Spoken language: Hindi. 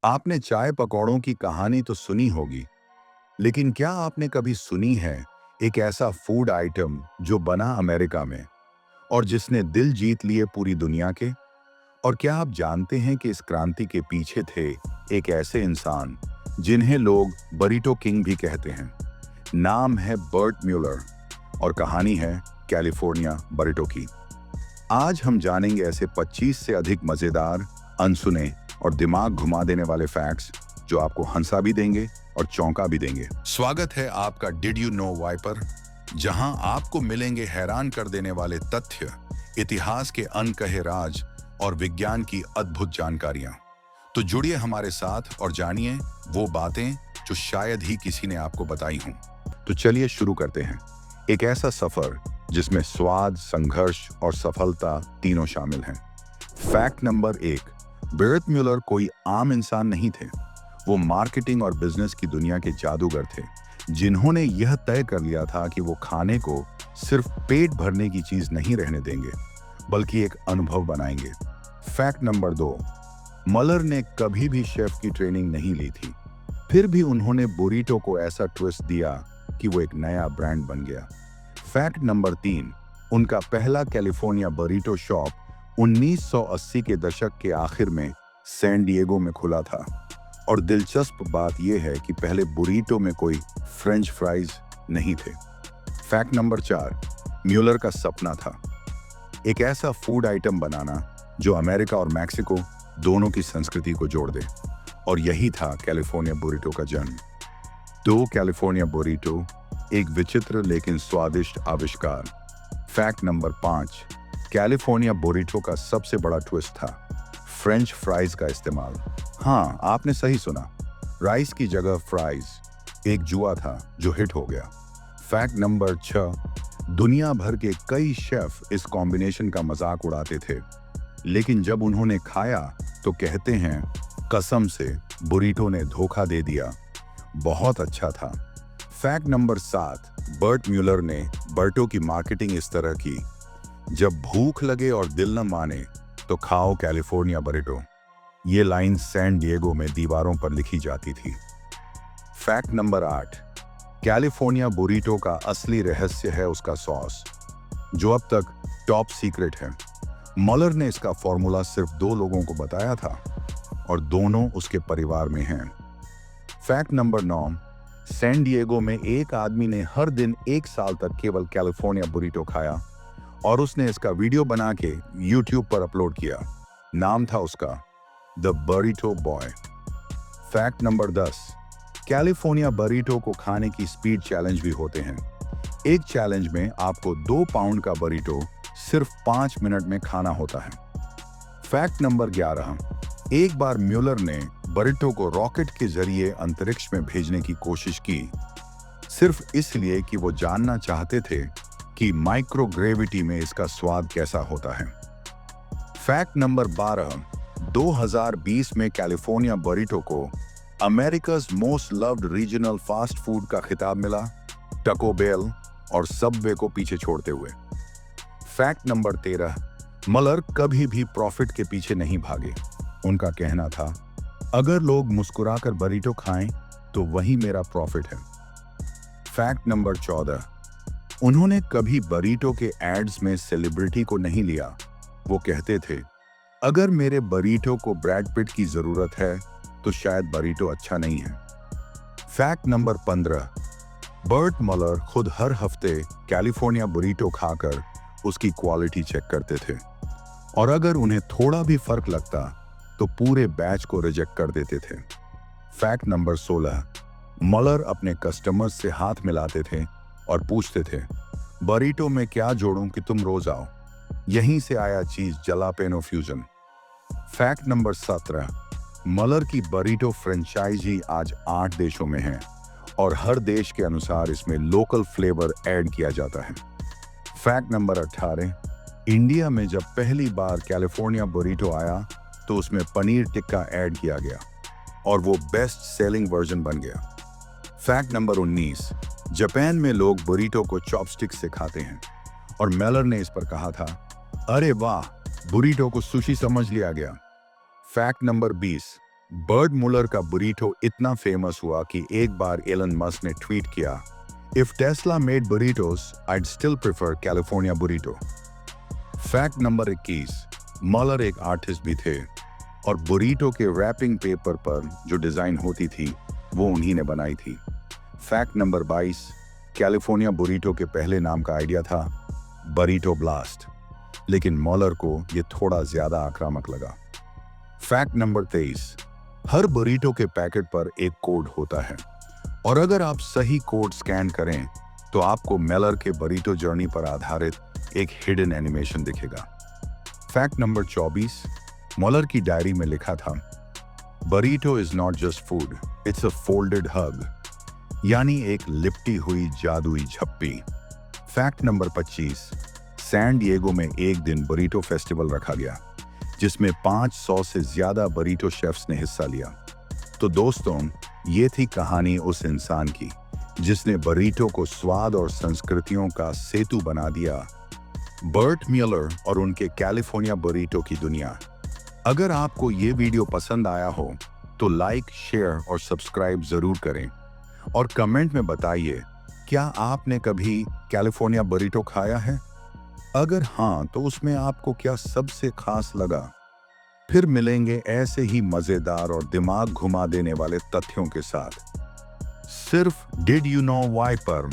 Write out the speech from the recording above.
आपने चाय पकौड़ों की कहानी तो सुनी होगी, लेकिन क्या आपने कभी सुनी है एक ऐसा फूड आइटम जो बना अमेरिका में और जिसने दिल जीत लिए पूरी दुनिया के? और क्या आप जानते हैं कि इस क्रांति के पीछे थे एक ऐसे इंसान जिन्हें लोग बरीटो किंग भी कहते हैं? नाम है बर्ट म्यूलर और कहानी है कैलिफोर्निया बरीटो की। आज हम जानेंगे ऐसे 25 से अधिक मजेदार, अनसुने और दिमाग घुमा देने वाले फैक्ट्स जो आपको हंसा भी देंगे और चौंका भी देंगे। स्वागत है आपका डिड यू नो वाई पर, जहां आपको मिलेंगे हैरान कर देने वाले तथ्य, इतिहास के अनकहे राज और विज्ञान की अद्भुत जानकारियां। तो जुड़िए हमारे साथ और जानिए वो बातें जो शायद ही किसी ने आपको बताई हों। तो चलिए शुरू करते हैं एक ऐसा सफर जिसमें स्वाद, संघर्ष और सफलता तीनों शामिल हैं। फैक्ट नंबर 1, बर्ट म्यूलर कोई आम इंसान नहीं थे। वो मार्केटिंग और बिजनेस की दुनिया के जादूगर थे, जिन्होंने यह तय कर लिया था कि वो खाने को सिर्फ पेट भरने की चीज नहीं रहने देंगे, बल्कि एक अनुभव बनाएंगे। फैक्ट नंबर 2, मलर ने कभी भी शेफ की ट्रेनिंग नहीं ली थी, फिर भी उन्होंने बुरीटो को ऐसा ट्विस्ट दिया कि वो एक नया ब्रांड बन गया। फैक्ट नंबर 3, उनका पहला कैलिफोर्निया बरीटो शॉप 1980 के दशक के आखिर में सैन डिएगो में खुला था। और दिलचस्प बात यह है कि पहले बुरीटो में कोई फ्रेंच फ्राइज नहीं थे। फैक्ट नंबर 4, म्यूलर का सपना था एक ऐसा फूड आइटम बनाना जो अमेरिका और मैक्सिको दोनों की संस्कृति को जोड़ दे, और यही था कैलिफोर्निया बुरीटो का जन्म। दो कैलिफोर्निया बुरीटो, एक विचित्र लेकिन स्वादिष्ट आविष्कार। फैक्ट नंबर 5, कैलिफोर्निया बुरीटो का सबसे बड़ा ट्विस्ट था फ्रेंच फ्राइज का इस्तेमाल। हाँ, आपने सही सुना, राइस की जगह फ्राइज, एक जुआ था जो हिट हो गया। फैक्ट नंबर 6, दुनिया भर के कई शेफ इस कॉम्बिनेशन का मजाक उड़ाते थे, लेकिन जब उन्होंने खाया तो कहते हैं कसम से बुरीटो ने धोखा दे दिया, बहुत अच्छा था। फैक्ट नंबर 7, बर्ट म्यूलर ने बर्टो की मार्केटिंग इस तरह की, जब भूख लगे और दिल न माने तो खाओ कैलिफोर्निया बरीटो। ये लाइन सैन डिएगो में दीवारों पर लिखी जाती थी। फैक्ट नंबर 8, कैलिफोर्निया बुरीटो का असली रहस्य है उसका सॉस, जो अब तक टॉप सीक्रेट है। मलर ने इसका फॉर्मूला सिर्फ 2 लोगों को बताया था और दोनों उसके परिवार में हैं। फैक्ट नंबर 9, सैन डिएगो में एक आदमी ने हर दिन 1 साल तक केवल कैलिफोर्निया बुरीटो खाया और उसने इसका वीडियो बना के यूट्यूब पर अपलोड किया। नाम था उसका the burrito boy. Fact number 10, California burrito को खाने की स्पीड चैलेंज भी होते हैं। एक चैलेंज में आपको 2 पाउंड का बरीटो सिर्फ 5 मिनट में खाना होता है। फैक्ट नंबर 11, एक बार म्यूलर ने बरीटो को रॉकेट के जरिए अंतरिक्ष में भेजने की कोशिश की, सिर्फ इसलिए कि वो जानना चाहते थे कि माइक्रोग्रेविटी में इसका स्वाद कैसा होता है। फैक्ट नंबर 12, 2020 में कैलिफोर्निया बरीटो को America's most loved regional fast food का खिताब मिला, टैको बेल और सबवे को पीछे छोड़ते हुए। फैक्ट नंबर 13, मलर कभी भी प्रॉफिट के पीछे नहीं भागे। उनका कहना था, अगर लोग मुस्कुराकर बरीटो खाएं तो वही मेरा प्रॉफिट है। फैक्ट नंबर 14, उन्होंने कभी बरीटो के एड्स में सेलिब्रिटी को नहीं लिया। वो कहते थे, अगर मेरे बरीटो को ब्रैड पिट की जरूरत है तो शायद बरीटो अच्छा नहीं है। फैक्ट नंबर 15, बर्ट मलर खुद हर हफ्ते कैलिफोर्निया बुरीटो खाकर उसकी क्वालिटी चेक करते थे, और अगर उन्हें थोड़ा भी फर्क लगता तो पूरे बैच को रिजेक्ट कर देते थे। फैक्ट नंबर 16, मलर अपने कस्टमर्स से हाथ मिलाते थे और पूछते थे, बरीटो में क्या जोड़ूं कि तुम रोज आओ। यहीं से आया चीज जलापेनो फ्यूजन। फैक्ट नंबर 17, मलर की बरीटो फ्रेंचाइजी आज 8 देशों में है और हर देश के अनुसार इसमें लोकल फ्लेवर ऐड किया जाता है। फैक्ट नंबर 18, इंडिया में जब पहली बार कैलिफोर्निया बुरीटो आया तो उसमें पनीर टिक्का ऐड किया गया और वो बेस्ट सेलिंग वर्जन बन गया। फैक्ट नंबर 19, जापान में लोग बुरीटो को चॉपस्टिक से खाते हैं और मेलर ने इस पर कहा था, अरे वाह, बुरीटो को सुशी समझ लिया गया। फैक्ट नंबर 20, बर्ड मुलर का बुरीटो इतना फेमस हुआ कि एक बार एलन मस्क ने ट्वीट किया, if Tesla made burritos I'd still prefer California burrito. Fact number 21, Muller एक आर्टिस्ट भी थे और बुरीटो के रैपिंग पेपर पर जो डिजाइन होती थी वो उन्हीं ने बनाई थी। फैक्ट नंबर 22, कैलिफोर्निया बुरीटो के पहले नाम का आइडिया था बरीटो ब्लास्ट, लेकिन मॉलर को यह थोड़ा ज्यादा आक्रामक लगा। फैक्ट नंबर 23, हर बुरीटो के पैकेट पर एक कोड होता है और अगर आप सही कोड स्कैन करें तो आपको मेलर के बरीटो जर्नी पर आधारित एक हिडन एनिमेशन दिखेगा। फैक्ट नंबर 24, मॉलर की डायरी में लिखा था, burrito is not just food, it's a folded hug, यानी एक लिपटी हुई जादुई झप्पी। फैक्ट नंबर 25, सैन डिएगो में एक दिन बरीटो फेस्टिवल रखा गया जिसमें 500 से ज्यादा बरीटो शेफ्स ने हिस्सा लिया। तो दोस्तों, ये थी कहानी उस इंसान की जिसने बरीटो को स्वाद और संस्कृतियों का सेतु बना दिया, बर्ट म्यूलर और उनके कैलिफोर्निया बरीटो की दुनिया। अगर आपको ये वीडियो पसंद आया हो तो लाइक, शेयर और सब्सक्राइब जरूर करें और कमेंट में बताइए, क्या आपने कभी कैलिफोर्निया बरीटो खाया है? अगर हाँ, तो उसमें आपको क्या सबसे खास लगा? फिर मिलेंगे ऐसे ही मजेदार और दिमाग घुमा देने वाले तथ्यों के साथ, सिर्फ डिड यू नो व्हाई पर।